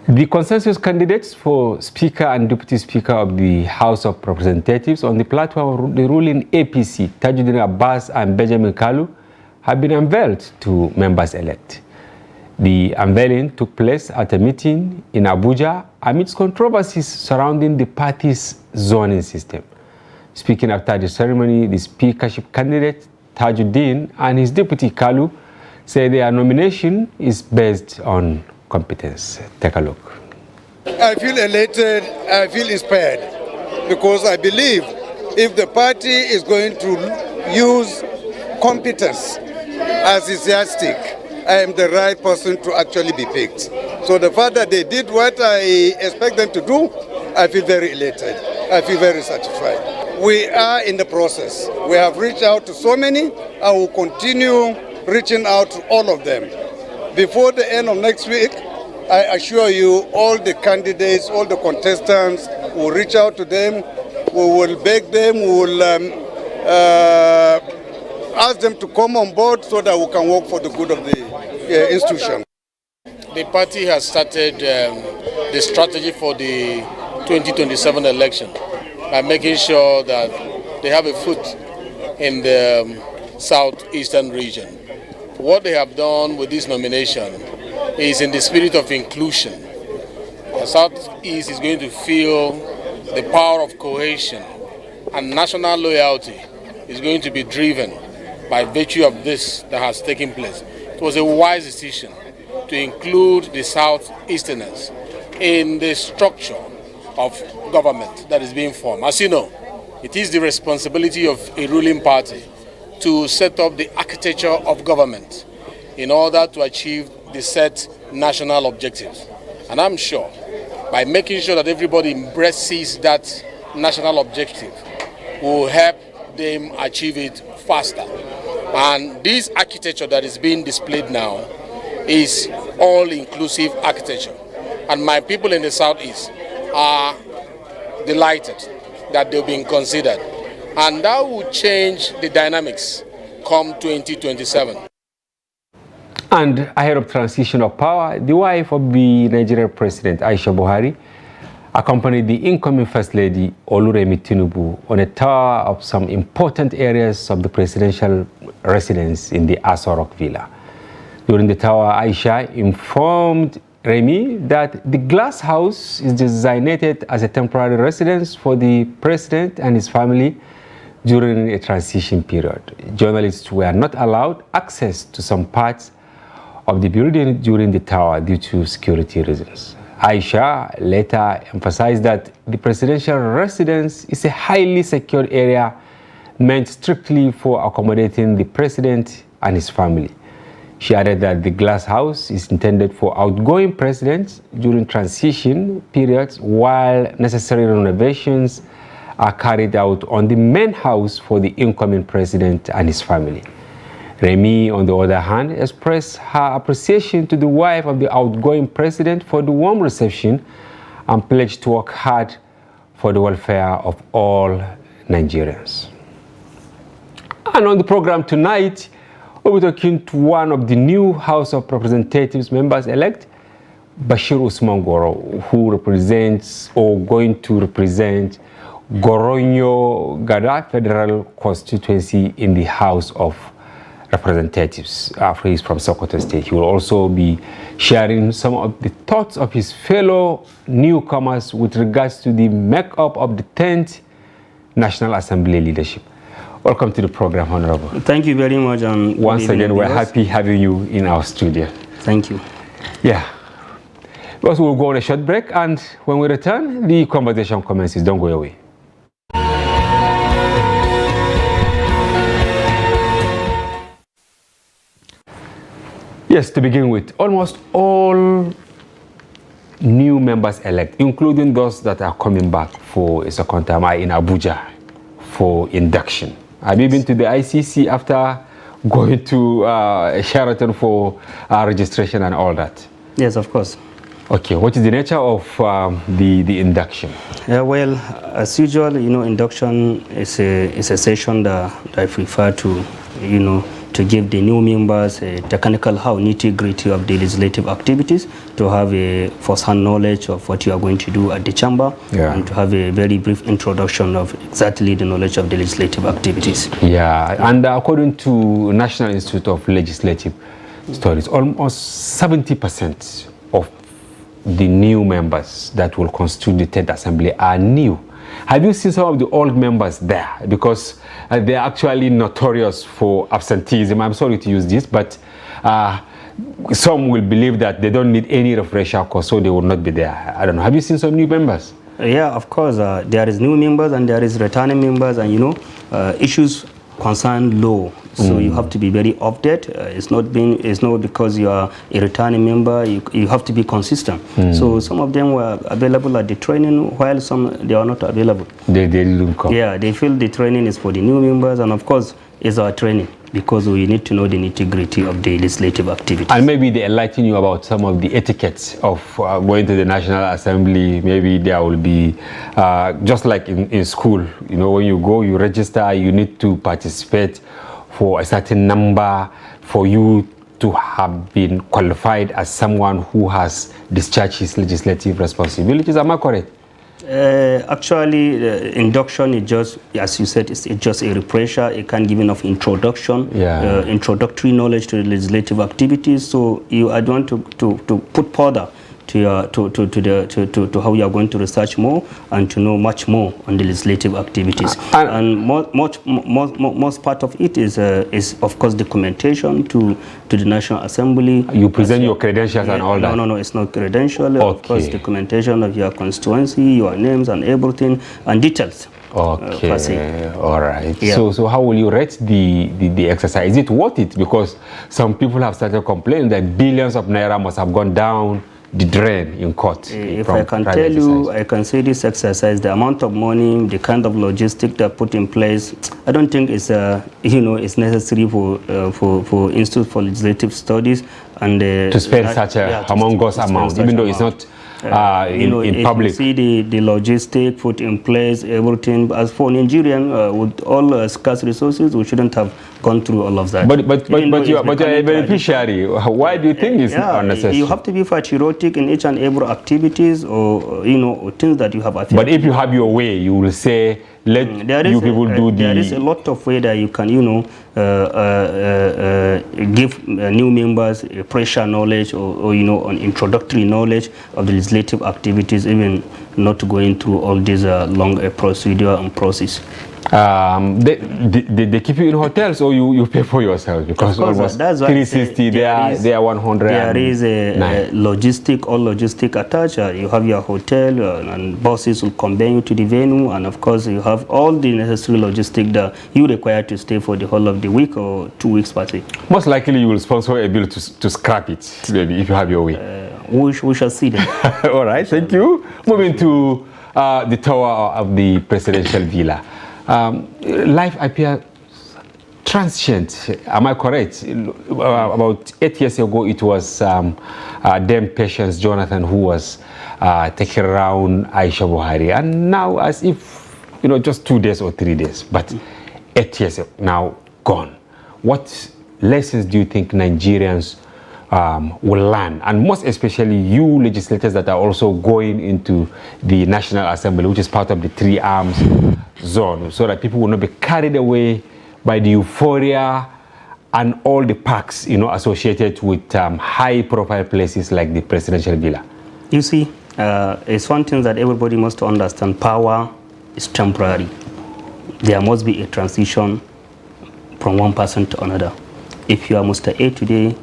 The consensus candidates for Speaker and Deputy Speaker of the House of Representatives on the platform of the ruling APC, Tajuddin Abbas and Benjamin Kalu, have been unveiled to members-elect. The unveiling took place at a meeting in Abuja amidst controversies surrounding the party's zoning system. Speaking after the ceremony, the speakership candidate Tajuddin and his deputy Kalu say their nomination is based on competence. Take a look. I feel elated, I feel inspired, because I believe if the party is going to use competence as its yardstick, I am the right person to actually be picked. So the fact that they did what I expect them to do, I feel very elated. I feel very satisfied. We are in the process. We have reached out to so many and will continue reaching out to all of them. Before the end of next week, I assure you all the candidates, all the contestants will reach out to them. We will beg them, we will ask them to come on board so that we can work for the good of the institution. The party has started the strategy for the 2027 election by making sure that they have a foot in the southeastern region. What they have done with this nomination is in the spirit of inclusion. The Southeast is going to feel the power of cohesion, and national loyalty is going to be driven by virtue of this that has taken place. It was a wise decision to include the Southeasterners in the structure of government that is being formed. As you know, it is the responsibility of a ruling party to set up the architecture of government in order to achieve the set national objectives. And I'm sure by making sure that everybody embraces that national objective will help them achieve it faster. And this architecture that is being displayed now is all-inclusive architecture. And my people in the Southeast are delighted that they're being considered. And that will change the dynamics come 2027. And ahead of transition of power, the wife of the Nigerian President, Aisha Buhari, accompanied the incoming First Lady, Oluremi Tinubu, on a tour of some important areas of the presidential residence in the Aso Rock Villa. During the tour, Aisha informed Remi that the glass house is designated as a temporary residence for the president and his family during a transition period. Journalists were not allowed access to some parts of the building during the tour due to security reasons. Aisha later emphasized that the presidential residence is a highly secured area meant strictly for accommodating the president and his family. She added that the glass house is intended for outgoing presidents during transition periods, while necessary renovations are carried out on the main house for the incoming president and his family. Remi, on the other hand, expressed her appreciation to the wife of the outgoing president for the warm reception and pledged to work hard for the welfare of all Nigerians. And on the program tonight, we'll be talking to one of the new House of Representatives members-elect, Bashir Usman Goro, who represents or going to represent Goronyo Gada Federal Constituency in the House of Representatives. He's from Sokoto State. He will also be sharing some of the thoughts of his fellow newcomers with regards to the makeup of the 10th National Assembly leadership. Welcome to the program, Honorable. Thank you very much. Once again, we're happy having you in our studio. Thank you. Yeah. Also, we'll go on a short break, and when we return, the conversation commences. Don't go away. Yes, to begin with, almost all new members-elect, including those that are coming back for a second time, are in Abuja for induction. Have you been to the ICC after going to Sheraton for registration and all that? Yes, of course. Okay, what is the nature of the induction? Well, as usual, induction is a session that I prefer to to give the new members a technical nitty-gritty of the legislative activities, to have a first-hand knowledge of what you are going to do at the chamber, and to have a very brief introduction of exactly the knowledge of the legislative activities. Yeah, and according to National Institute of Legislative Studies, almost 70% of the new members that will constitute the 10th Assembly are new. Have you seen some of the old members there? Because they're actually notorious for absenteeism. I'm sorry to use this, but some will believe that they don't need any refresher course, so they will not be there. I don't know. Have you seen some new members? Yeah, of course. There is new members and there is returning members, and issues concern law. So you have to be very updated. It's not because you are a returning member. You have to be consistent. So some of them were available at the training, while some they are not available. They didn't come. Yeah, they feel the training is for the new members, and of course, it's our training because we need to know the nitty-gritty of the legislative activities. And maybe they enlighten you about some of the etiquettes of going to the National Assembly. Maybe there will be, just like in school, when you go, you register, you need to participate for a certain number for you to have been qualified as someone who has discharged his legislative responsibilities. Am I correct? Actually, induction is just, as you said, it's just a refresher. It can't give enough introduction, introductory knowledge to the legislative activities. So I want to put further to how you are going to research more and to know much more on the legislative activities. And most part of it is of course documentation to the National Assembly. You present your credentials and all that? No, it's not credential. Of course, documentation of your constituency, your names and everything, and details. Okay, all right. Yeah. So how will you rate the exercise? Is it worth it? Because some people have started complaining that billions of naira must have gone down the drain in court. If I can tell you, I can say this exercise, the amount of money, the kind of logistic that put in place, I don't think it's it's necessary for Institute for Legislative Studies and to spend such a humongous amount, even though it's not in public. You see the logistic put in place, everything. As for Nigerian, with all scarce resources, we shouldn't have gone through all of that. But you are a beneficiary. Why do you think it's unnecessary? You have to be patriotic in each and every activities, or things that you have affected. But if you have your way, you will say, let you people do the... There is a lot of way that you can, give new members a pressure knowledge or an introductory knowledge of the legislative activities, even not going through all these long procedure and process. They keep you in hotels, or you pay for yourself? Because almost 360, they are 100. There is a logistic, all logistic attached. You have your hotel, and buses will convey you to the venue, and of course you have all the necessary logistic that you require to stay for the whole of the week or 2 weeks party. Most likely you will sponsor a bill to scrap it, maybe, if you have your way. We shall see then. All right, thank you. Moving to the tower of the presidential villa. Life appears transient. Am I correct? About 8 years ago, it was Dame Patience Jonathan who was taking around Aisha Buhari, and now, as if just 2 days or 3 days, but 8 years now gone. What lessons do you think Nigerians will learn, and most especially you legislators that are also going into the National Assembly, which is part of the 3 arms zone, so that people will not be carried away by the euphoria and all the perks associated with high-profile places like the presidential villa? You see, it's one thing that everybody must understand: power is temporary. There must be a transition from one person to another. If you are Mr. A today,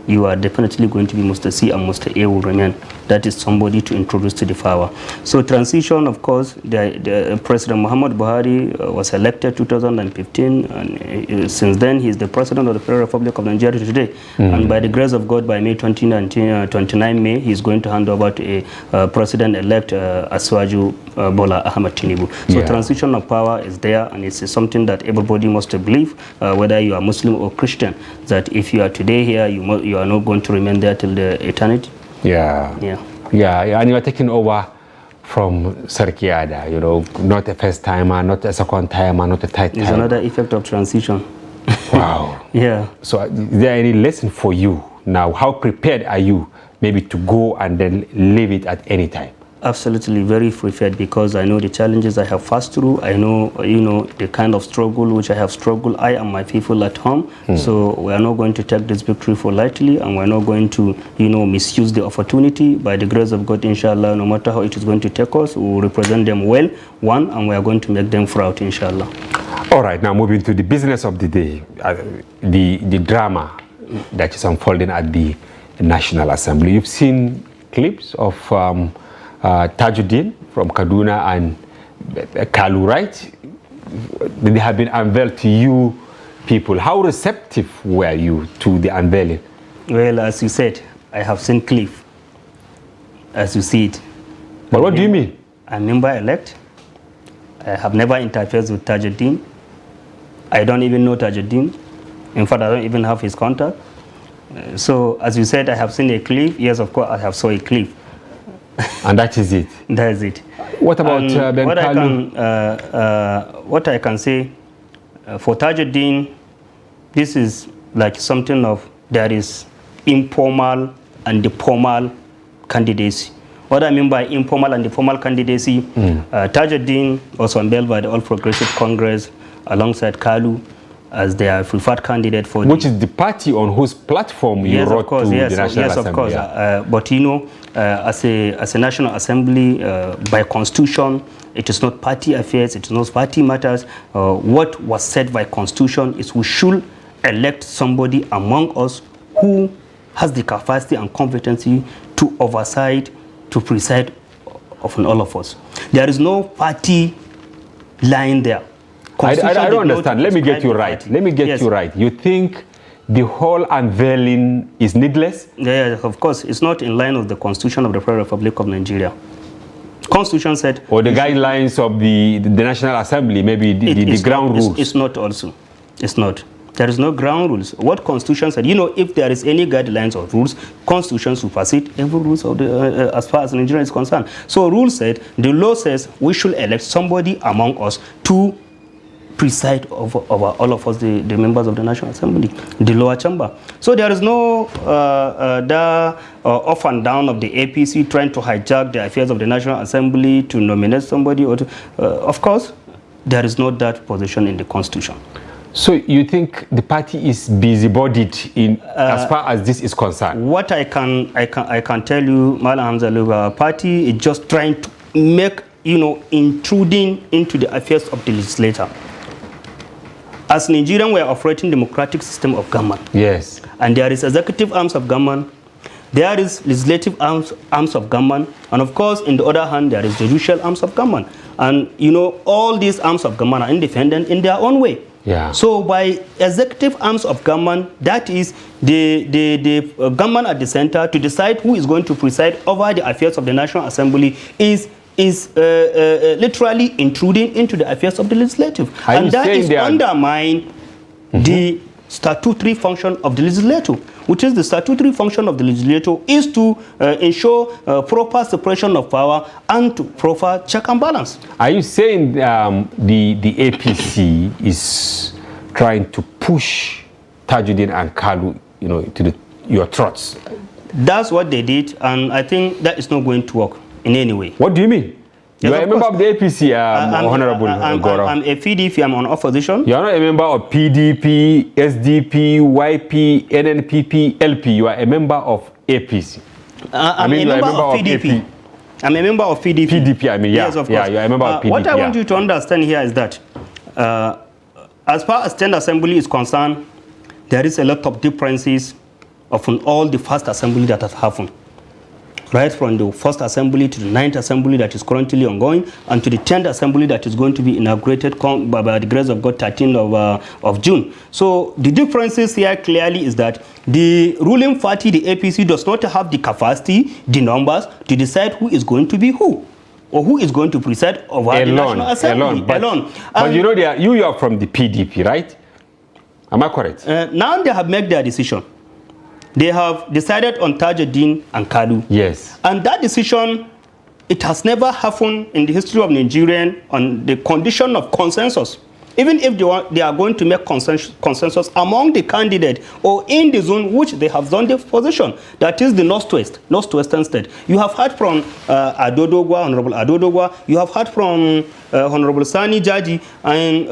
you are definitely going to be Mr. C, and Mr. A will remain. That is somebody to introduce to the power. So transition, of course, the President Muhammad Buhari was elected 2015, and since then he is the President of the Federal Republic of Nigeria today. And by the grace of God, by May 29 May, he is going to hand over to a President-elect Asiwaju Bola Ahmed Tinubu. So transition of power is there, and it's something that everybody must believe, whether you are Muslim or Christian, that if you are today here, you are not going to remain there till the eternity. And you are taking over from Sarkiada, not a first timer, not a second timer, not a third timer. It's another effect of transition. Wow. Yeah. So is there any lesson for you now? How prepared are you maybe to go and then leave it at any time? Absolutely very prepared, because I know the challenges I have passed through. I know, the kind of struggle which I have struggled, I and my people at home. So we are not going to take this victory for lightly, and we're not going to, misuse the opportunity. By the grace of God, inshallah, no matter how it is going to take us, we will represent them well, and we are going to make them proud, inshallah. All right, now moving to the business of the day, the drama that is unfolding at the National Assembly. You've seen clips of Tajuddin from Kaduna and Kalu, right? They have been unveiled to you people. How receptive were you to the unveiling? Well, as you said, I have seen clip, as you see it. But what do you mean? I'm member-elect. I have never interfered with Tajuddin. I don't even know Tajuddin. In fact, I don't even have his contact. So, as you said, I have seen a clip. Yes, of course, I have saw a clip. And that is it? That is it. What about Ben Kalu? What I can say, for Tajuddin, this is like something of, there is informal and the formal candidacy. What I mean by informal and the formal candidacy, Tajuddin was unveiled by the All Progressive Congress alongside Kalu as their preferred candidate for which is the party on whose platform you wrote to the National Assembly. Yes, of course. But as a National Assembly, by Constitution, it is not party affairs, it is not party matters. What was said by Constitution is we should elect somebody among us who has the capacity and competency to oversight, to preside of all of us. There is no party line there. I don't understand. Let me get you right. Let me get you right. You think the whole unveiling is needless? Yeah, of course. It's not in line with the Constitution of the Federal Republic of Nigeria. Constitution said... Or the guidelines of the National Assembly, maybe the ground rules. It's not also. It's not. There is no ground rules. What Constitution said, if there is any guidelines or rules, Constitution supersede every rules of the, as far as Nigeria is concerned. So rule said, the law says we should elect somebody among us to preside over all of us, the members of the National Assembly, the lower chamber. So there is no up and down of the APC trying to hijack the affairs of the National Assembly to nominate somebody. Or to, of course, there is not that position in the Constitution. So you think the party is busybodied in as far as this is concerned? What I can tell you, Malam Hamza, our party is just trying to make, intruding into the affairs of the legislature. As Nigerian, we are operating democratic system of government. Yes. And there is executive arms of government, there is legislative arms of government, and of course, in the other hand, there is judicial arms of government. And all these arms of government are independent in their own way. Yeah. So by executive arms of government, that is the government at the center to decide who is going to preside over the affairs of the National Assembly is literally intruding into the affairs of the legislative. And that is undermine the statutory function of the legislature, which is the statutory function of the legislature is to ensure proper separation of power and to proper check and balance. Are you saying the APC is trying to push Tajuddin and Kalu, to your throats? That's what they did, and I think that is not going to work in any way. What do you mean? You are a member of the APC, Honorable Goro. I'm a PDP, I'm on opposition. You are not a member of PDP, SDP, YP, NNPP, LP. You are a member of APC. I'm a member of PDP. I'm a member of PDP. PDP, I mean, yeah. Yes, of course. Yeah, you are a member of PDP. What I want you to understand here is that as far as 10th Assembly is concerned, there is a lot of differences of all the first assembly that has happened. Right from the first assembly to the 9th assembly that is currently ongoing, and to the 10th assembly that is going to be inaugurated by the grace of God 13th of June. So the differences here clearly is that the ruling party, the APC, does not have the capacity, the numbers to decide who is going to be who, or who is going to preside over the National Assembly alone. But you are from the PDP, right? Am I correct? Now they have made their decision. They have decided on Tajuddin and Kalu. Yes. And that decision, it has never happened in the history of Nigeria on the condition of consensus. even if they are going to make consensus among the candidate or in the zone which they have zoned their position, that is the northwestern state. You have heard from Honorable Adodogwa, you have heard from Honorable Sani Jaji, and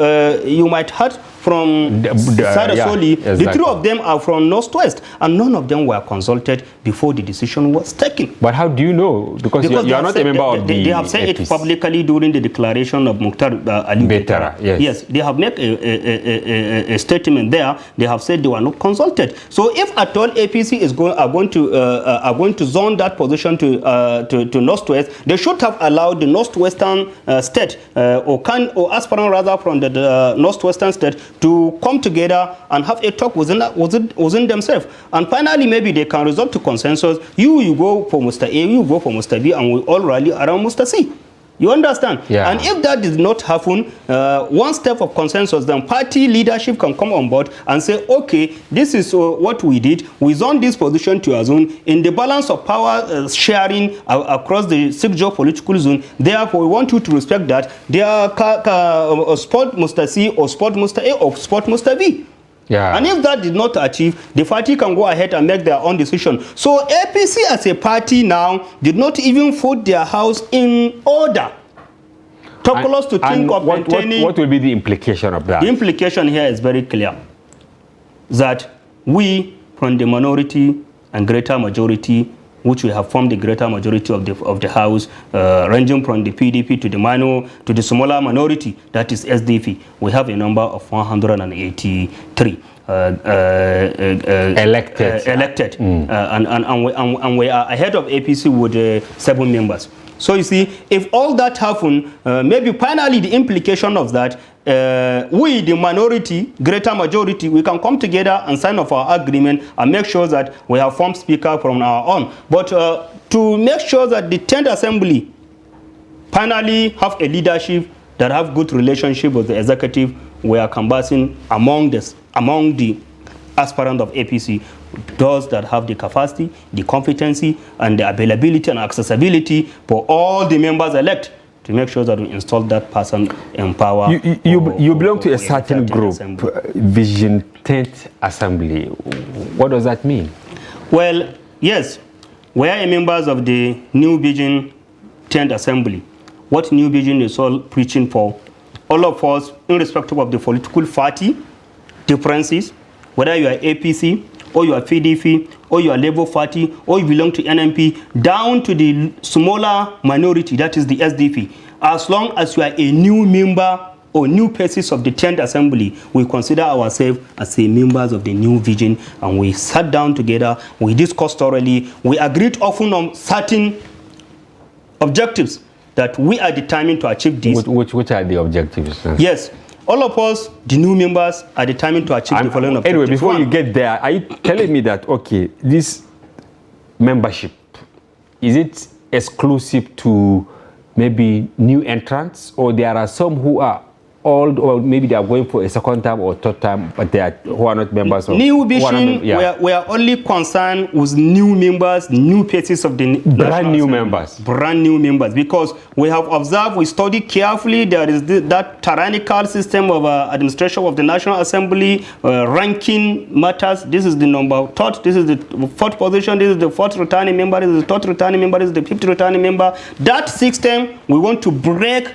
you might heard from Sarasoli. Exactly. The three of them are from Northwest, and none of them were consulted before the decision was taken. But how do you know? Because you are not a member of the They have said it publicly during the declaration of Mukhtar Ali Betara. Yes, they have made a statement there. They have said they were not consulted. So if at all APC are going to zone that position to Northwest, they should have allowed the Northwestern state or aspirant rather from the Northwestern state to come together and have a talk within themselves. And finally, maybe they can result to consensus. You go for Mr. A, you go for Mr. B, and we all rally around Mr. C. You understand? Yeah. And if that did not happen, one step of consensus, then party leadership can come on board and say, okay, this is what we did. We zoned this position to a zone in the balance of power sharing across the 6 geopolitical zone. Therefore, we want you to respect that. They are spot Mr. C or spot Mr. A or spot Mr. B. Yeah. And if that did not achieve, the party can go ahead and make their own decision. So APC as a party now did not even put their house in order. Close to think of maintaining. What will be the implication of that? The implication here is very clear. That we, from the minority and greater majority, which we have formed the greater majority of the house, ranging from the PDP to the smaller minority, that is SDP. We have a number of 183 elected, and we are ahead of APC with 7 members. So you see, if all that happen, maybe finally the implication of that, we, the minority, greater majority, we can come together and sign off our agreement and make sure that we have formed speaker from our own. But to make sure that the 10th Assembly finally have a leadership that have good relationship with the executive, we are canvassing among the aspirants of APC, those that have the capacity, the competency, and the availability and accessibility for all the members elect to make sure that we install that person in power. You belong to a certain group, Vision 10th Assembly. What does that mean? Well, yes, we are members of the New Vision 10th Assembly. What New Vision is all preaching for, all of us, irrespective of the political party differences, whether you are APC, or you are PDP, or you are Labour Party, or you belong to NMP, down to the smaller minority, that is the SDP. As long as you are a new member or new pieces of the 10th Assembly, we consider ourselves as a members of the New Vision, and we sat down together, we discussed thoroughly, we agreed often on certain objectives that we are determined to achieve this. Which are the objectives? Yes. All of us, the new members, are determined to achieve the following objectives. Anyway, before you get there, are you telling me that, okay, this membership, is it exclusive to maybe new entrants, or there are some who are old, or maybe they are going for a second time or third time, but who are not members of New Vision? We are only concerned with new members, new pieces of the brand new members. Brand new members, because we have observed, we studied carefully, there is that tyrannical system of administration of the National Assembly, ranking matters. This is the number third, this is the 4th position, this is the 4th returning member, this is the 3rd returning member, this is the 5th returning member. That system, we want to break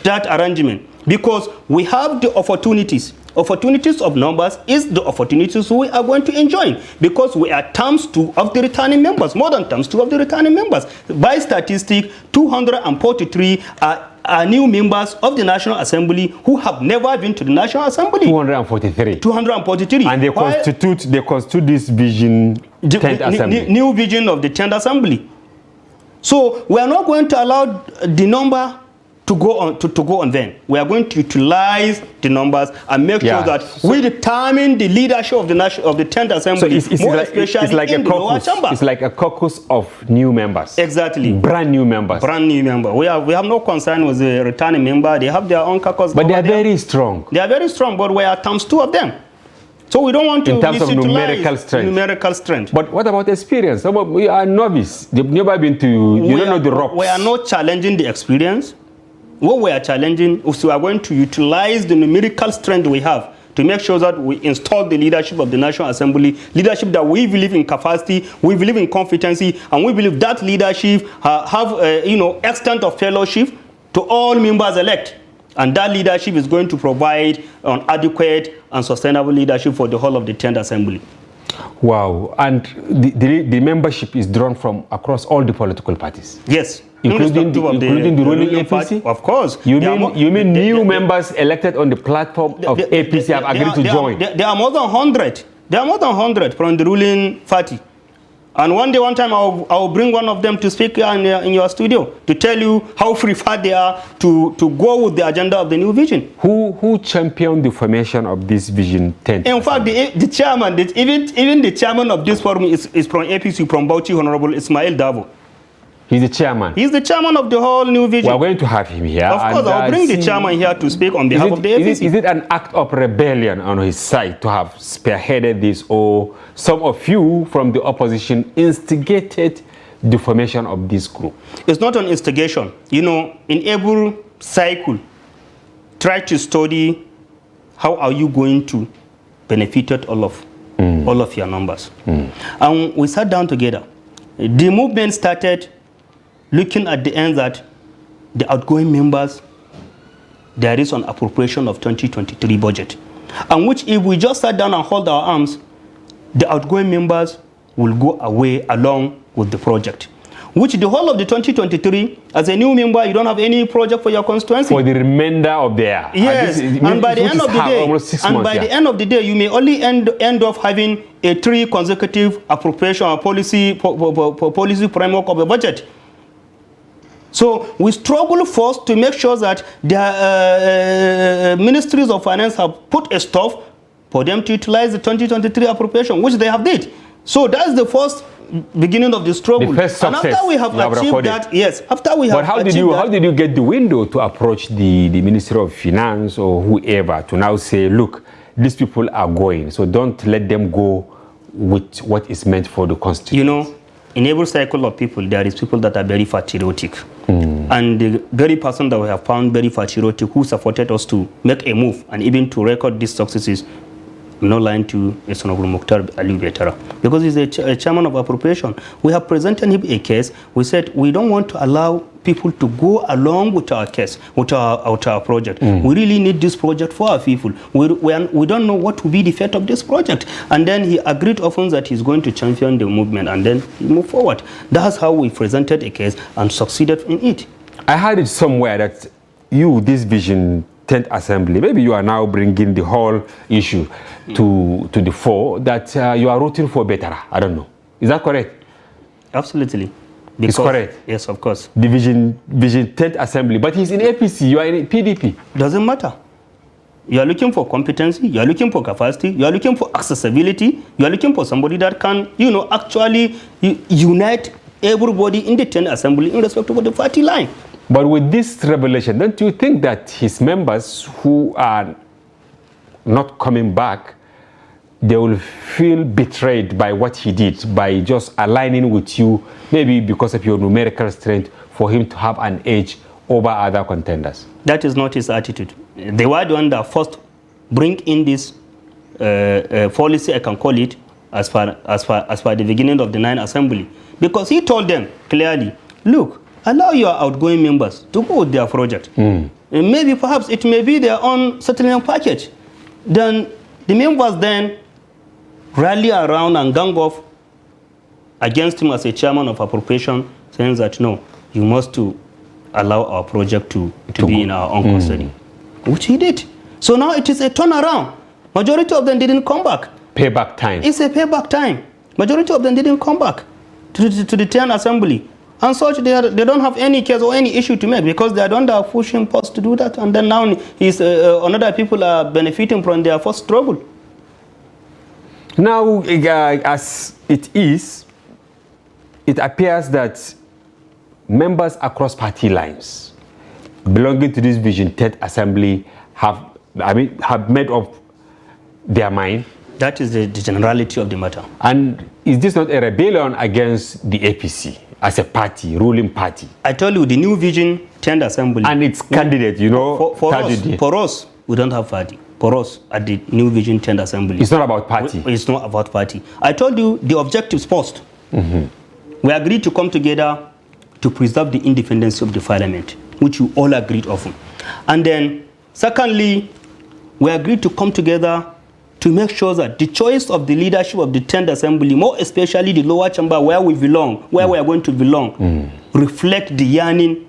that arrangement, because we have the opportunities of numbers is the opportunities we are going to enjoy, because we are times 2 of the returning members, more than times 2 of the returning members. By statistic, 243 are new members of the National Assembly who have never been to the National Assembly. 243. And they constitute this Vision 10th Assembly. New Vision of the 10th Assembly. So we are not going to allow the number to go on then. We are going to utilize the numbers and make sure that we determine the leadership of the 10th Assembly, it's like in the lower chamber. It's like a caucus of new members. Exactly. Brand new members. Brand new member. We have no concern with the returning member. They have their own caucus. But they are very strong. They are very strong, but we are times 2 of them. So we don't want to in terms of numerical strength. But what about experience? We are novice. They've never been to, you don't know the ropes. We are not challenging the experience. what we are challenging is we are going to utilize the numerical strength we have to make sure that we install the leadership of the National Assembly, leadership that we believe in capacity, we believe in competency, and we believe that leadership have extent of fellowship to all members elect. And that leadership is going to provide an adequate and sustainable leadership for the whole of the 10th Assembly. Wow. And the membership is drawn from across all the political parties? Yes. Including the ruling APC? Of course. You mean new members elected on the platform of APC have agreed to join? There are more than 100. There are more than 100 from the ruling party. And one time, I'll bring one of them to speak in your studio to tell you how prepared they are to go with the agenda of the new vision. Who championed the formation of this Vision 10? In fact, the chairman, even the chairman of this forum is from APC, from Bauchi, Honorable Ismail Davo. He's the chairman? He's the chairman of the whole new vision. We're going to have him here. Of course, I'll bring the chairman here to speak on behalf of the APC. Is it an act of rebellion on his side to have spearheaded this, or some of you from the opposition instigated the formation of this group? It's not an instigation. In every cycle, try to study how are you going to benefit all of your numbers. And we sat down together. The movement started looking at the end that the outgoing members, there is an appropriation of 2023 budget. And which if we just sat down and hold our arms, the outgoing members will go away along with the project. Which the whole of the 2023, as a new member, you don't have any project for your constituency. For the remainder of the year. Yes, and by the end of the day, you may only end up having a 3 consecutive appropriation or policy framework of the budget. So we struggle first to make sure that the ministries of finance have put a stop for them to utilize the 2023 appropriation, which they have did. So that's the first beginning of the struggle. The first success. And after we have achieved that, yes, after we have But how did you get the window to approach the Ministry of Finance or whoever to now say, look, these people are going, so don't let them go with what is meant for the constitution? In every cycle of people, there is people that are very patriotic. And the very person that we have found very patriotic who supported us to make a move and even to record these successes, I'm not lying to Honorable Mukhtar Ali Betara, because he's a chairman of appropriation. We have presented him a case. We said we don't want to allow people to go along with our case, with our project. We really need this project for our people. We don't know what will be the fate of this project. And then he agreed often that he's going to champion the movement, and then he moved forward. That's how we presented a case and succeeded in it. I heard it somewhere that this Vision 10th Assembly, maybe you are now bringing the whole issue to the fore, that you are rooting for Betara. I don't know. Is that correct? Absolutely. It's correct? Yes, of course. The Vision 10th Assembly, but he's in APC, you are in PDP. Doesn't matter. You are looking for competency, you are looking for capacity, you are looking for accessibility, you are looking for somebody that can, actually unite everybody in the 10th Assembly in respect of the party line. But with this revelation, don't you think that his members who are not coming back, they will feel betrayed by what he did, by just aligning with you, maybe because of your numerical strength, for him to have an edge over other contenders? That is not his attitude. They were the one that first bring in this policy, I can call it, as far the beginning of the 9th Assembly. Because he told them clearly, look, allow your outgoing members to go with their project. And maybe perhaps it may be their own settlement package. Then the members then rally around and gang off against him as a chairman of appropriation, saying that no, you must to allow our project to be in our own custody, which he did. So now it is a turnaround. Majority of them didn't come back. Payback time. It's a payback time. Majority of them didn't come back to the 10th Assembly. And such, they don't have any case or any issue to make, because they are the one that are pushing us to do that. And then now another people are benefiting from their first struggle. Now, as it is, it appears that members across party lines belonging to this Vision 10th Assembly have made up their mind. That is the generality of the matter. And is this not a rebellion against the APC? as a party, ruling party. I told you the New Vision Tender Assembly. And its candidate, you know, for us, we don't have party. For us, at the New Vision Tender Assembly. It's not about party. It's not about party. I told you the objectives first. We agreed to come together to preserve the independence of the parliament, which you all agreed upon. And then, secondly, we agreed to come together to make sure that the choice of the leadership of the 10th Assembly, more especially the lower chamber where we belong, where we are going to belong, reflect the yearning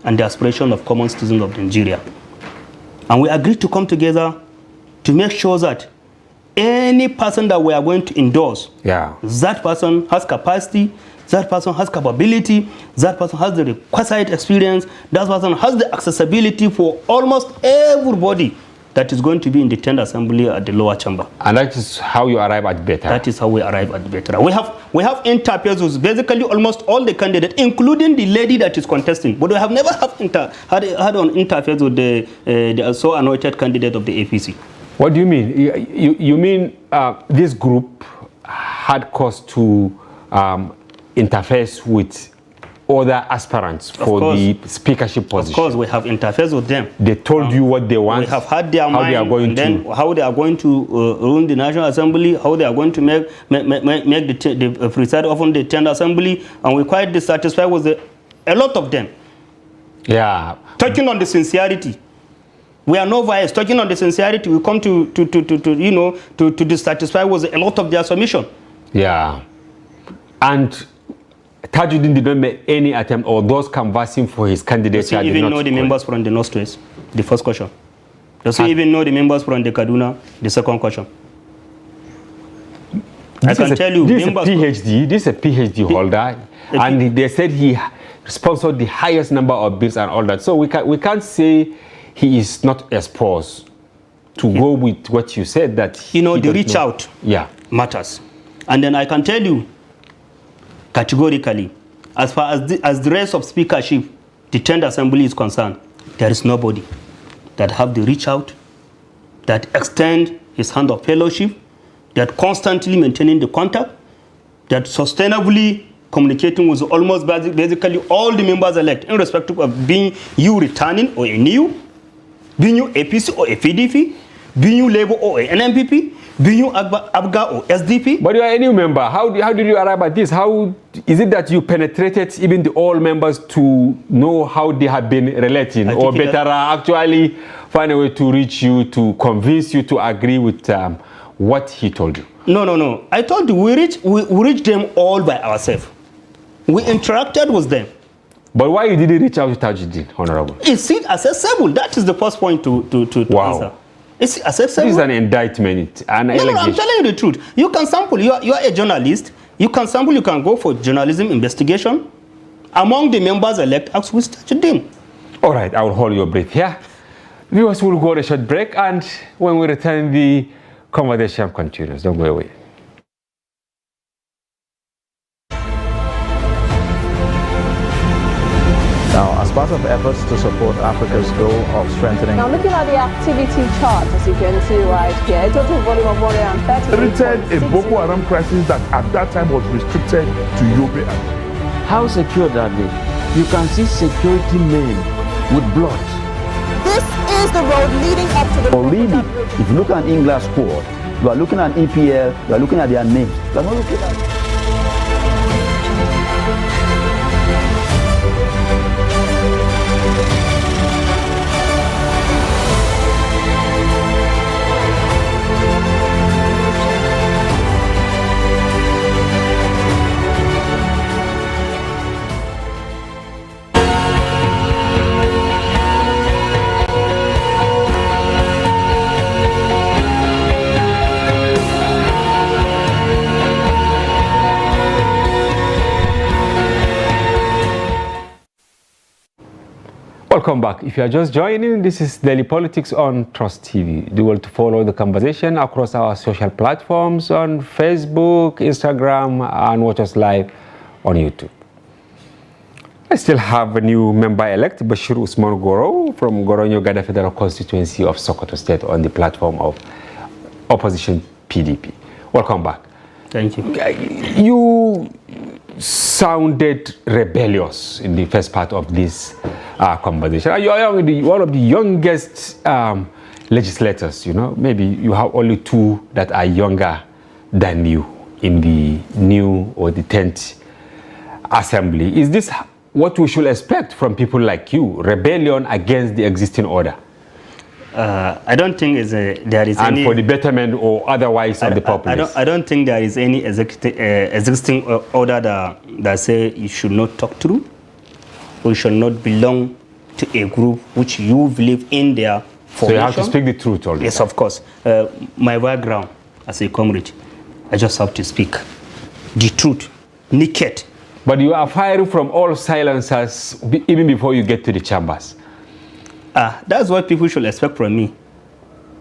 and the aspiration of common citizens of Nigeria. And we agreed to come together to make sure that any person that we are going to endorse, that person has capacity, that person has capability, that person has the requisite experience, that person has the accessibility for almost everybody that is going to be in the 10th Assembly at the lower chamber. And that is how you arrive at better. That is how we arrive at better. We have interviews with basically almost all the candidates, including the lady that is contesting. But we have never had an interviews with the so anointed candidate of the APC. What do you mean? You mean this group had cause to interface with other aspirants for the speakership position? Of course, we have interfered with them. They told you what they want. We have had their mind, they are going how they are going to run the National Assembly, how they are going to make the preside often the 10th Assembly, and we're quite dissatisfied with a lot of them. Yeah. Talking on the sincerity. We are no bias. Talking on the sincerity, we come to dissatisfied with a lot of their submission. Yeah. And Tajuddin did not make any attempt, or those canvassing for his candidature. Does he even know the members from the Northwest? The first question. Does he even know the members from the Kaduna? The second question. I can tell you, this is a PhD holder, and they said he sponsored the highest number of bills and all that. So we can't say he is not exposed to go with what you said, that the reach out matters. And then I can tell you categorically, as far as the rest of speakership, the 10th Assembly is concerned, there is nobody that have the reach out, that extend his hand of fellowship, that constantly maintaining the contact, that sustainably communicating with almost basically all the members elect, irrespective of being you returning or a new, being you APC or a PDP, being you Labour or an NMPP, being you ABGA or SDP. But you are a new member. How did you arrive at this? How is it that you penetrated even the old members to know how they have been relating, or better actually find a way to reach you, to convince you to agree with what he told you? No. I told you we reached them all by ourselves. We interacted with them. But why you didn't reach out to Tajuddin, Honorable? It's accessible. That is the first point to answer. It's accessible. This is an indictment, an allegation. No, I'm telling you the truth. You can sample. You are a journalist. You can sample. You can go for journalism investigation. Among the members elect, ask with Tajuddin. All right, I will hold your breath here. Viewers will go on a short break, and when we return, the conversation continues. Don't go away. Now, as part of efforts to support Africa's goal of strengthening... Now, looking at the activity chart, as you can see right here, a total volume of 130... Created a Boko Haram crisis that at that time was restricted to Yobe. How secure are they? You can see security men with blood. This is the road leading up to the... Already, if you look at English squad, you are looking at EPL, you are looking at their names. You are not looking at... Welcome back. If you are just joining, this is Daily Politics on Trust TV. Do well to follow the conversation across our social platforms on Facebook, Instagram, and watch us live on YouTube. I still have a new member-elect, Bashir Usman Goro from Goronyo Gada Federal Constituency of Sokoto State on the platform of opposition PDP. Welcome back. Thank you. You sounded rebellious in the first part of this conversation. You are one of the youngest legislators, you know. Maybe you have only two that are younger than you in the new or the 10th assembly. Is this what we should expect from people like you, rebellion against the existing order? I don't think there is any... And for the betterment or otherwise of the populace? I don't think there is any existing order that say you should not talk to, or you should not belong to a group which you believe in their formation. So you have to speak the truth already? Yes, of course. My background as a comrade, I just have to speak the truth, naked. But you are firing from all silencers even before you get to the chambers. That's what people should expect from me.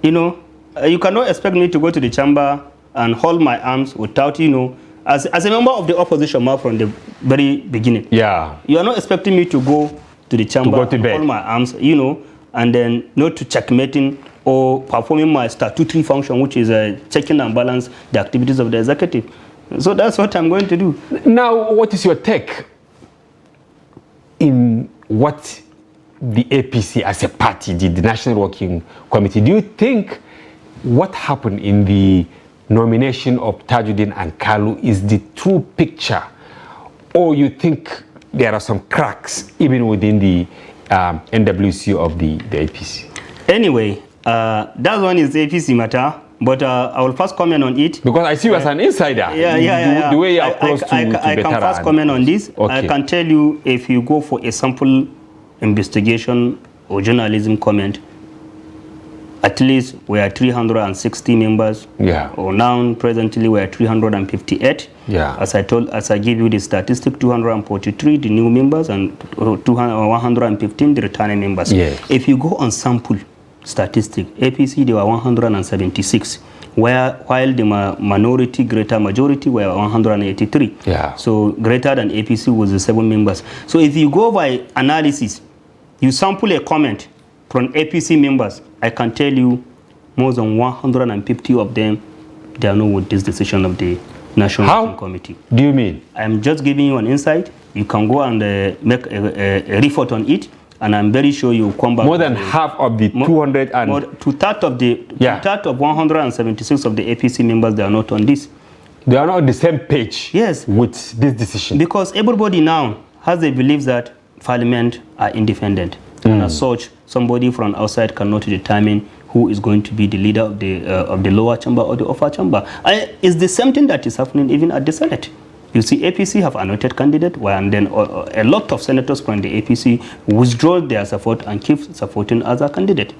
You know, you cannot expect me to go to the chamber and hold my arms without, you know, as a member of the opposition from the very beginning. Yeah. You are not expecting me to go to the chamber and hold my arms, you know, and then not to checkmating or performing my statutory function, which is checking and balance the activities of the executive. So that's what I'm going to do. Now, what is your take in what the APC as a party did, the National Working Committee? Do you think what happened in the nomination of Tajuddin and Kalu is the true picture, or you think there are some cracks even within the NWC of the APC? Anyway, that one is the APC matter, but I will first comment on it. Because I see you as an insider. Yeah. The way you are close to I can first comment on this. Okay. I can tell you, if you go for a sample investigation or journalism comment, at least we are 360 members. Yeah. Or now presently we are 358. Yeah. As I give you the statistic, 243 the new members and 115 the returning members. Yeah. If you go on sample statistic, APC they were 176, while the minority greater majority were 183. Yeah. So greater than APC was the 7 members. So if you go by analysis, you sample a comment from APC members, I can tell you more than 150 of them, they are not with this decision of the National Working Committee. How do you mean? I'm just giving you an insight. You can go and make a report on it, and I'm very sure you will come back. More than half of the 200 and... Two-thirds of the... Yeah. Two-thirds of 176 of the APC members, they are not on this. They are not on the same page. Yes. With this decision. Because everybody now has a belief that Parliament are independent. And as such, somebody from outside cannot determine who is going to be the leader of the lower chamber or the upper chamber. It's the same thing that is happening even at the Senate. You see, APC have anointed candidate, and then a lot of senators from the APC withdraw their support and keep supporting other candidate.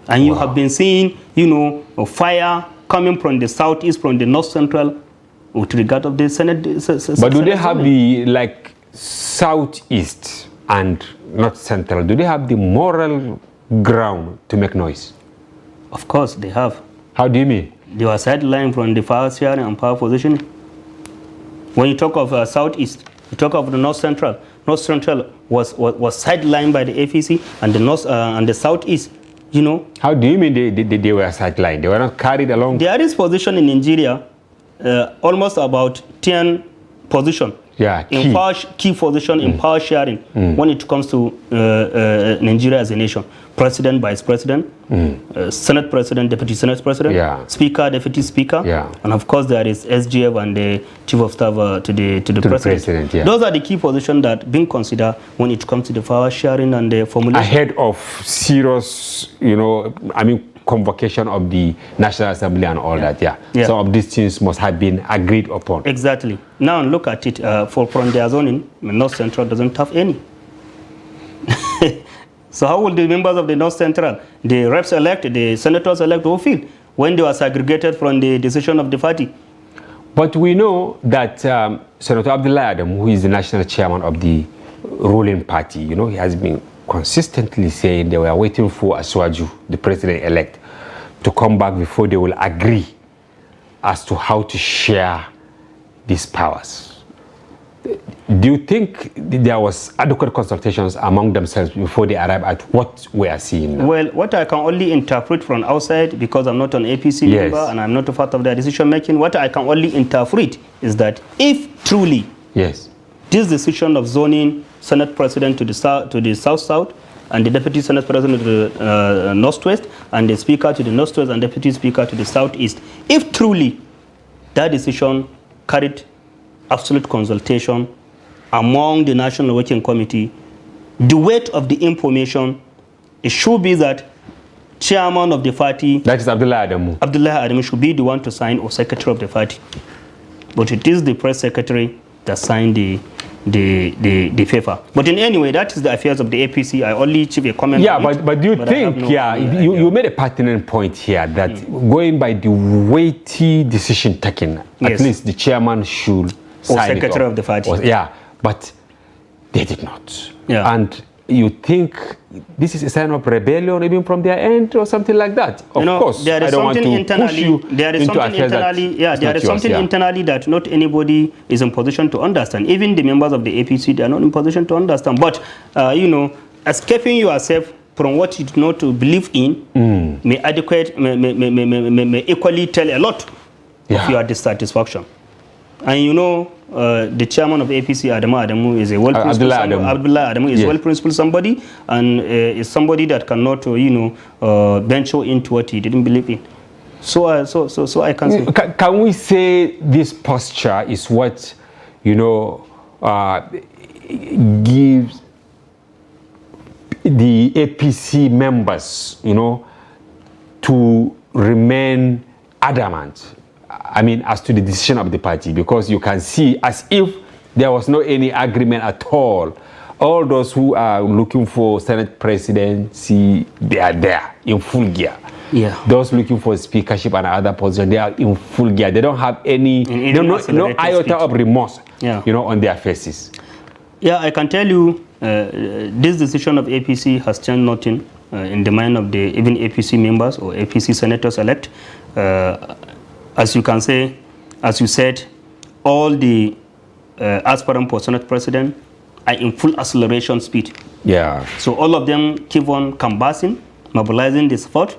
And you have been seeing, you know, a fire coming from the southeast, from the north central, with regard of the Senate. But do they have the, like, southeast and north central, do they have the moral ground to make noise? Of course they have. How do you mean? They were sidelined from the power sharing and power positioning. When you talk of southeast, you talk of the north central. North central was sidelined by the APC, and the north and the southeast, you know. How do you mean they were sidelined? They were not carried along? There is position in Nigeria, almost about 10 position. Yeah, in key position in power sharing when it comes to Nigeria as a nation. President, vice president, Senate president, deputy Senate president, speaker, deputy speaker, and of course there is SGF and the chief of staff to the president. Those are the key positions that being considered when it comes to the power sharing and the formulation. Ahead of serious, you know, convocation of the National Assembly and all that, Some of these things must have been agreed upon. Exactly. Now look at it, from their zoning, North Central doesn't have any. So how will the members of the North Central, the reps elect, the senators elect, who feel when they were segregated from the decision of the party? But we know that Senator Abdullah Adam, who is the national chairman of the ruling party, you know, he has been consistently saying they were waiting for Asuwaju, the president-elect, to come back before they will agree as to how to share these powers. Do you think there was adequate consultations among themselves before they arrived at what we are seeing now? Well, what I can only interpret from outside, because I'm not an APC member and I'm not a part of their decision making, what I can only interpret is that if truly Yes. This decision of zoning Senate President to the south, and the Deputy Senate President to the northwest, and the Speaker to the northwest, and Deputy Speaker to the southeast. If truly that decision carried absolute consultation among the National Working Committee, the weight of the information, it should be that chairman of the party, that is Abdullah Adamu. Abdullah Adamu should be the one to sign, or secretary of the party. But it is the press secretary that signed the paper. But in any way, that is the affairs of the APC. I only achieve a comment. Yeah, on it, but do you think, you made a pertinent point here that going by the weighty decision taken, at least the chairman should sign it. Or secretary of the party. Yeah, but they did not. Yeah. And you think this is a sign of rebellion even from their end or something like that? Of course, there is I don't want something to internally, push you there is into something affairs internally, that there is something internally that not anybody is in position to understand. Even the members of the APC, they are not in position to understand. But, escaping yourself from what you do not believe in may equally tell a lot of your dissatisfaction. And the chairman of APC, Adamu, is a well-principled Abdullah Adamu is well-principled somebody, and is somebody that cannot, venture into what he didn't believe in. So I can say. Can we say this posture is what, gives the APC members, to remain adamant? I mean, as to the decision of the party, because you can see as if there was no any agreement at all. All those who are looking for Senate presidency, they are there in full gear. Yeah. Those looking for speakership and other positions, they are in full gear. They don't have no iota of remorse, on their faces. Yeah, I can tell you, this decision of APC has changed nothing in the mind of the even APC members or APC senators elect. As you said, all the aspirants for Senate President are in full acceleration speed. Yeah. So all of them keep on canvassing, mobilizing the support.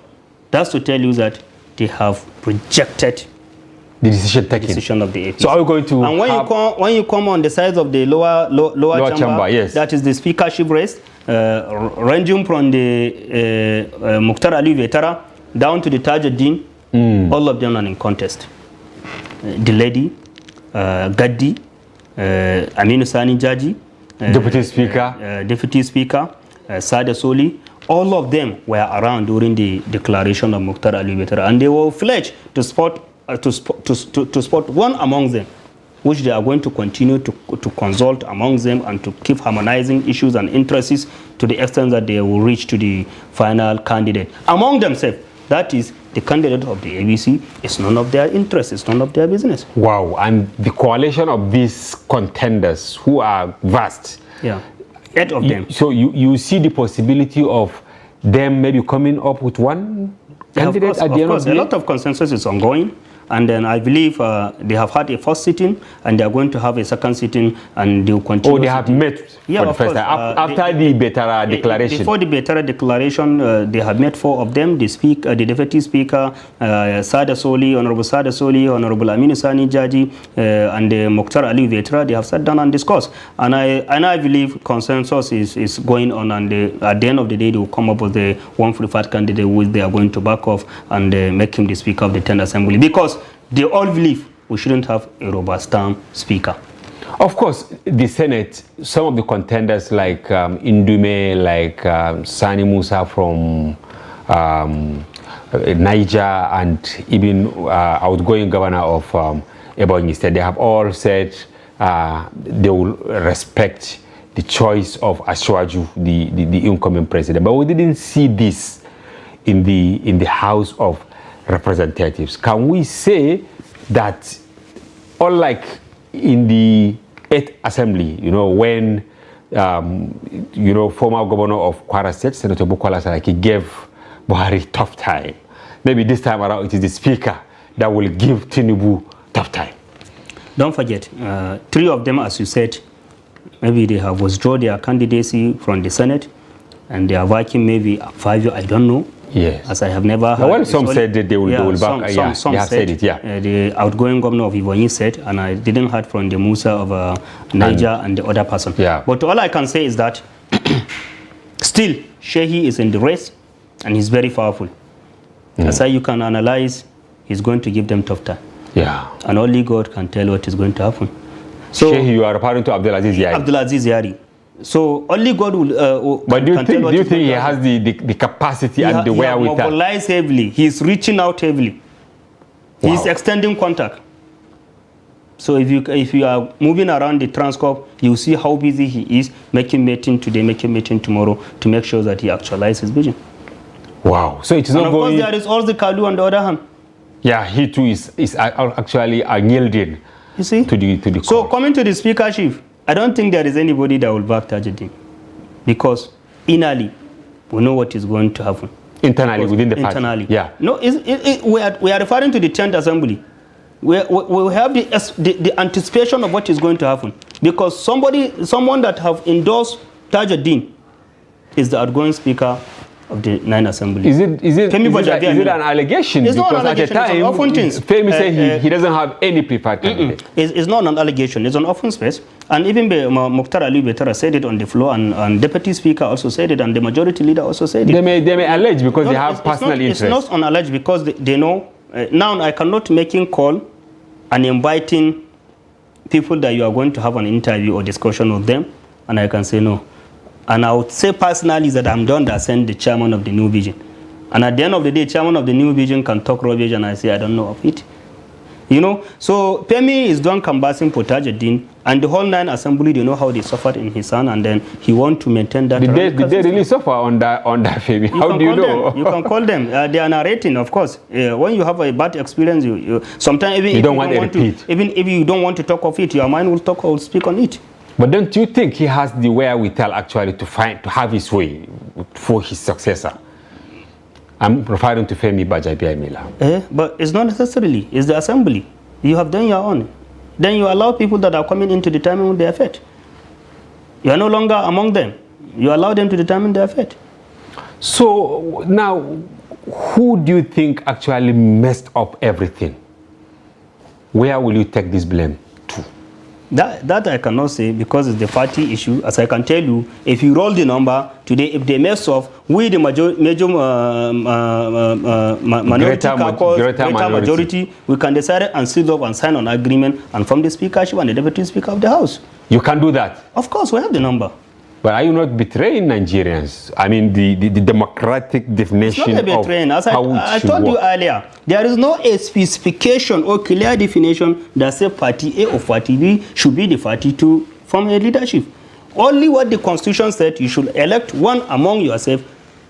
That's to tell you that they have rejected the decision taken. Decision of the APC. So are we going to? And when you come on the sides of the lower chamber, yes, that is the speakership race, ranging from the Mukhtar Ali Vetara down to the Tajuddin. All of them are in contest. The lady, Gaddi, Aminu Sani Jaji, Deputy Speaker, Sada Soli, all of them were around during the declaration of Mukhtar Ali Vetara, and they were pledged to support one among them, which they are going to continue to consult among them and to keep harmonizing issues and interests to the extent that they will reach to the final candidate among themselves. That is, the candidate of the ABC is none of their interest, it's none of their business. Wow, and the coalition of these contenders who are vast. Yeah, 8 of them. So you see the possibility of them maybe coming up with one candidate at the end of the day? A lot of consensus is ongoing. And then I believe they have had a first sitting, and they are going to have a second sitting, and they will continue. Oh, they have met for the first time after the Betara declaration. Before the Betara declaration, they have met 4 of them: the Deputy Speaker, Sada Soli, Honorable Sada Soli, Honorable Aminu Sani Jaji, and Mukhtar Ali Vetara. They have sat down and discussed, and I believe consensus is going on, and at the end of the day, they will come up with the one preferred candidate which they are going to back off and make him the Speaker of the 10th Assembly, because they all believe we shouldn't have a robust term speaker. Of course, the Senate, some of the contenders like Indume, like Sani Musa from Niger, and even outgoing governor of Ebonyi State, they have all said they will respect the choice of Ashwaju, the incoming president. But we didn't see this in the House of Representatives. Can we say that, unlike in the 8th Assembly, when former governor of Kwara State, Senator Bukola Saraki, gave Buhari tough time, maybe this time around it is the Speaker that will give Tinubu tough time? Don't forget, 3 of them, as you said, maybe they have withdrawn their candidacy from the Senate, and they are working maybe 5 years, I don't know. Yes. As I have never heard. Well, some said that they will back. Some they have said it, yeah. The outgoing governor of Ivonyi said, and I didn't heard from the Musa of Niger and the other person. Yeah. But all I can say is that still, Shehi is in the race, and he's very powerful. As you can analyze, he's going to give them tough time. Yeah. And only God can tell what is going to happen. So, Shehi, you are referring to Abdulaziz Yari. Abdulaziz Yari. So only God will. But do you think he has the capacity and the wherewithal? He has mobilized heavily. He's reaching out heavily. Wow. He's extending contact. So if you are moving around the Transcorp, you see how busy he is, making meeting today, making meeting tomorrow, to make sure that he actualizes his vision. Wow. So it's not going. Of course, there is also Kalu on the other hand. Yeah, he too is actually yielding. You see? To the so call. Coming to the speakership, I don't think there is anybody that will back Tajuddin, because innerly we know what is going to happen. Internally, within the party. Internally. Yeah. No, we are referring to the 10th assembly. We have the anticipation of what is going to happen, because someone that have endorsed Tajuddin is the outgoing speaker of the 9th assembly. Is it an allegation? It's because not an allegation. At the time, Femi said he doesn't have any preferred candidate. It's not an allegation. It's an open space. And even Mukhtar Ali Betara said it on the floor, and Deputy Speaker also said it, and the majority leader also said it. They may allege because they have personal interest. It's not an allege because they know. Now I cannot making call and inviting people that you are going to have an interview or discussion with them, and I can say no. And I would say personally that I'm done that send the chairman of the New Vision. And at the end of the day, chairman of the New Vision can talk rubbish, and I say I don't know of it. You know, so Femi is done canvassing for Tajuddin, and the whole 9th assembly, they know how they suffered in his son, and then he want to maintain that. Did they really suffer on that Femi? How do you know? You can call them. They are narrating, of course. When you have a bad experience, you sometimes even you if don't want to repeat. Even if you don't want to talk of it, your mind will speak on it. But don't you think he has the wherewithal actually to have his way for his successor? I'm referring to Femi Bajabiamila. But it's not necessarily. It's the assembly. You have done your own. Then you allow people that are coming in to determine their fate. You are no longer among them. You allow them to determine their fate. So now, who do you think actually messed up everything? Where will you take this blame to? That I cannot say, because it's the party issue. As I can tell you, if you roll the number today, if they mess up, we the major majority, we can decide and seal up and sign an agreement, and from the speakership and the deputy speaker of the house. You can do that? Of course, we have the number. But are you not betraying Nigerians? I mean, the democratic definition it's not a betraying. As I told you earlier, there is no a specification or clear definition that says party A or party B should be the party to form a leadership. Only what the constitution said, you should elect one among yourself,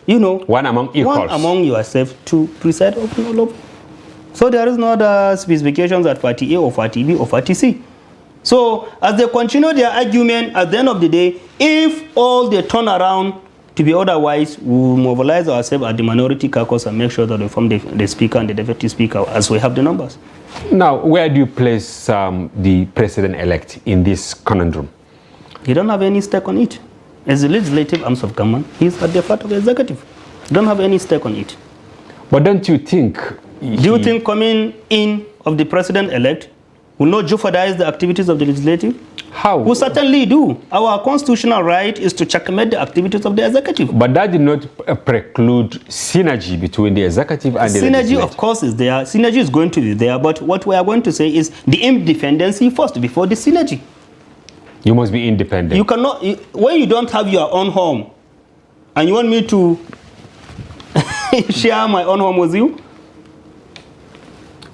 one among equals. One among yourself to preside over all of. So there is no other specifications at party A or party B or party C. So as they continue their argument, at the end of the day, if all they turn around to be otherwise, we will mobilize ourselves at the minority caucus and make sure that we form the speaker and the deputy speaker as we have the numbers. Now, where do you place the president-elect in this conundrum? He don't have any stake on it. As the legislative arms of government, he's at the part of the executive. He don't have any stake on it. But don't you think... Do you think coming in of the president-elect will not jeopardize the activities of the legislative? How? We certainly do. Our constitutional right is to checkmate the activities of the executive. But that did not preclude synergy between the executive and the legislative. Synergy, of course, is there. Synergy is going to be there. But what we are going to say is the independency first before the synergy. You must be independent. You cannot, when you don't have your own home, and you want me to share my own home with you,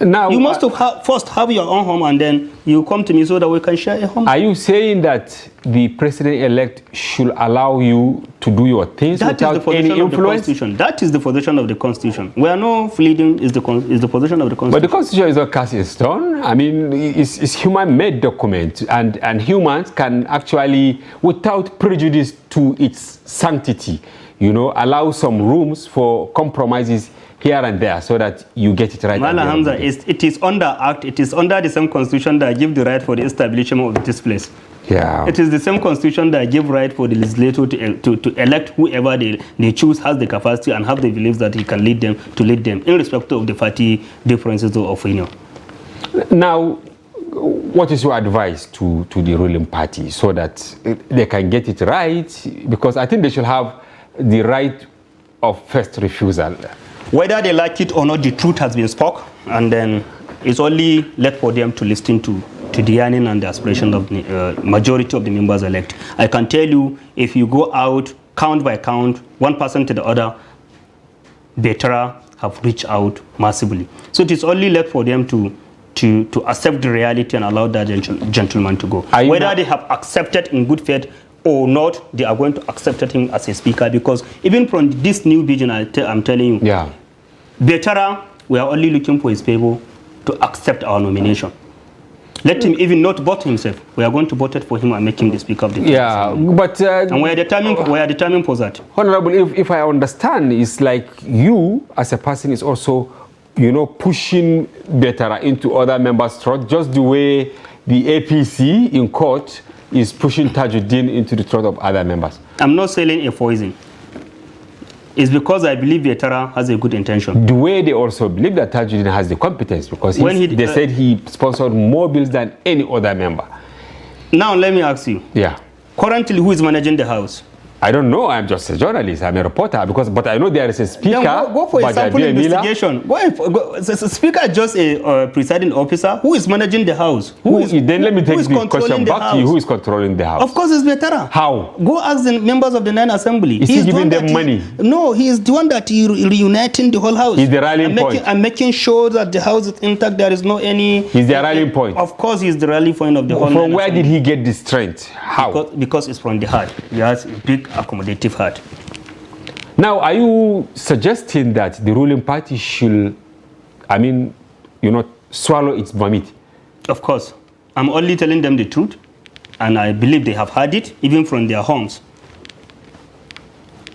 now, you must first have your own home, and then you come to me so that we can share a home. Are you saying that the president-elect should allow you to do your things without any influence? That is the position of the Constitution. We are not fleeting, is the position of the Constitution. But the Constitution is not cast in stone. I mean, it's human-made document, and humans can actually, without prejudice to its sanctity, allow some rooms for compromises here and there, so that you get it right. Mala Hamza, it is under Act, it is under the same Constitution that gives the right for the establishment of this place. Yeah. It is the same constitution that give right for the legislature to elect whoever they choose has the capacity and have the belief that he can lead them, irrespective of the party differences of opinion. Now, what is your advice to the ruling party so that they can get it right? Because I think they should have the right of first refusal. Whether they like it or not, the truth has been spoken, and then it's only left for them to listen to the yearning and the aspiration of the majority of the members elect. I can tell you, if you go out count by count, one person to the other, veterans have reached out massively. So it is only left for them to accept the reality and allow that gentleman to go. Whether they have accepted in good faith or not, they are going to accept him as a speaker, because even from this new vision I'm telling you, yeah, veteran, we are only looking for his people to accept our nomination. Let him even not vote himself. We are going to vote for him and make him the speaker of the Assembly. Yeah, but and we are determined for that. Honorable, if I understand, it's like you as a person is also, pushing veteran into other members' throat, just the way the APC in court is pushing Tajuddin into the throat of other members. I'm not selling a poison. It's because I believe veteran has a good intention. The way they also believe that Tajuddin has the competence, because they said he sponsored more bills than any other member. Now let me ask you. Yeah. Currently, who is managing the House? I don't know. I'm just a journalist. I'm a reporter. But I know there is a speaker. Go for a sample investigation. The speaker is just a presiding officer. Who is managing the House? Then let me take the question back to you. Who is controlling the House? Of course, it's veteran. How? Go ask the members of the 9th Assembly. Is he giving them money? No, he is the one that reuniting the whole House. He's the rallying point. And making sure that the House is intact. There is no any. He's the rallying point. Of course, he's the rallying point of the whole. From where did he get the strength? How? Because it's from the heart. He has a big accommodative heart. Now, are you suggesting that the ruling party should, swallow its vomit? Of course. I'm only telling them the truth, and I believe they have heard it, even from their homes.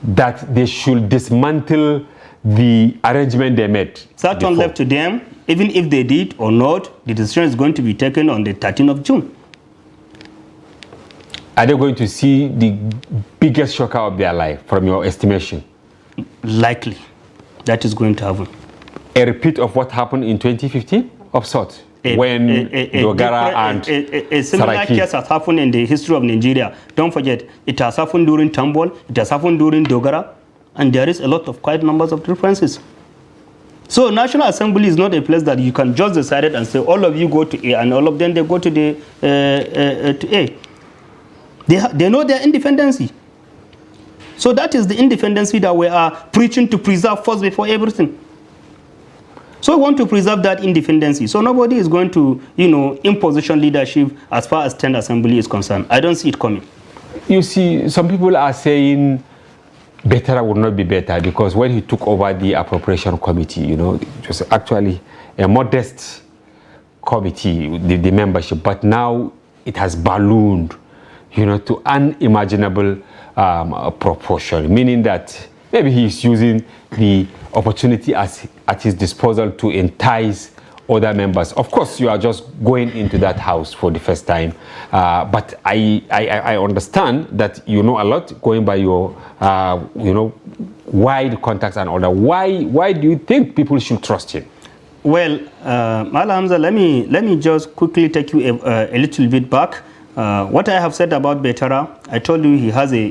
That they should dismantle the arrangement they made. That one left to them. Even if they did or not, the decision is going to be taken on the 13th of June. Are they going to see the biggest shocker of their life, from your estimation? Likely. That is going to happen. A repeat of what happened in 2015 of sorts? When Dogara and a similar case has happened in the history of Nigeria. Don't forget, it has happened during Tambol, it has happened during Dogara, and there is a lot of quite numbers of differences. So National Assembly is not a place that you can just decide it and say, all of you go to A, and all of them, they go to to A. They know their independency. So that is the independency that we are preaching to preserve first before everything. So we want to preserve that independency. So nobody is going to, imposition leadership as far as 10th Assembly is concerned. I don't see it coming. You see, some people are saying better would not be better, because when he took over the appropriation committee, it was actually a modest committee, the membership, but now it has ballooned, to unimaginable proportion, meaning that maybe he's using the opportunity at his disposal to entice other members. Of course, you are just going into that house for the first time, but I understand that you know a lot, going by your wide contacts and all that. Why do you think people should trust him? Well, Mala Hamza, let me just quickly take you a little bit back. What I have said about Betara, I told you he has a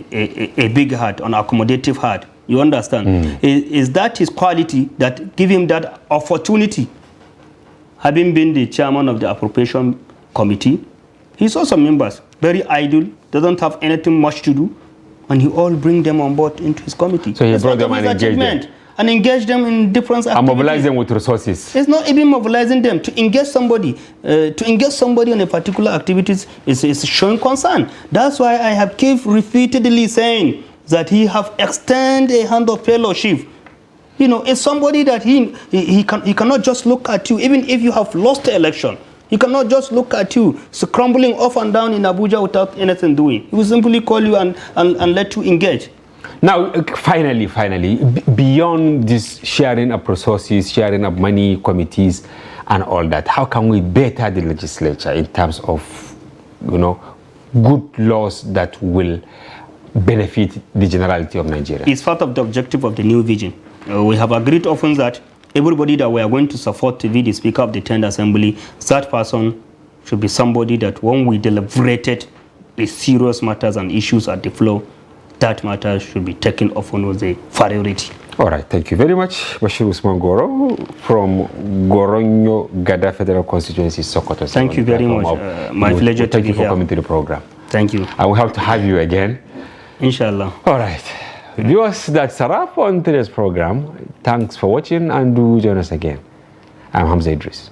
big heart, an accommodative heart. You understand? Is that his quality that give him that opportunity? Having been the chairman of the appropriation committee, he saw some members very idle, doesn't have anything much to do, and he all bring them on board into his committee. So he brought them and engaged them. And engage them in different activities. And mobilize them with resources. It's not even mobilizing them. To engage somebody on a particular activities is showing concern. That's why I have kept repeatedly saying that he have extended a hand of fellowship. It's somebody that he cannot just look at you, even if you have lost the election. He cannot just look at you scrambling up and down in Abuja without anything doing. He will simply call you and let you engage. Now, finally, beyond this sharing of resources, sharing of money, committees, and all that, how can we better the legislature in terms of, good laws that will benefit the generality of Nigeria? It's part of the objective of the new vision. We have agreed often that everybody that we are going to support to be the Speaker of the 10th Assembly, that person should be somebody that when we deliberated the serious matters and issues at the floor, that matter should be taken often as a priority. All right, thank you very much, Bashir Usman Goro from Goronyo Gada Federal Constituency, Sokoto. Thank you very much. My pleasure to be here. Thank you for coming to the program. Thank you. I will have to have you again. Inshallah. All right. Viewers, that's a wrap on today's program. Thanks for watching and do join us again. I'm Hamza Idris.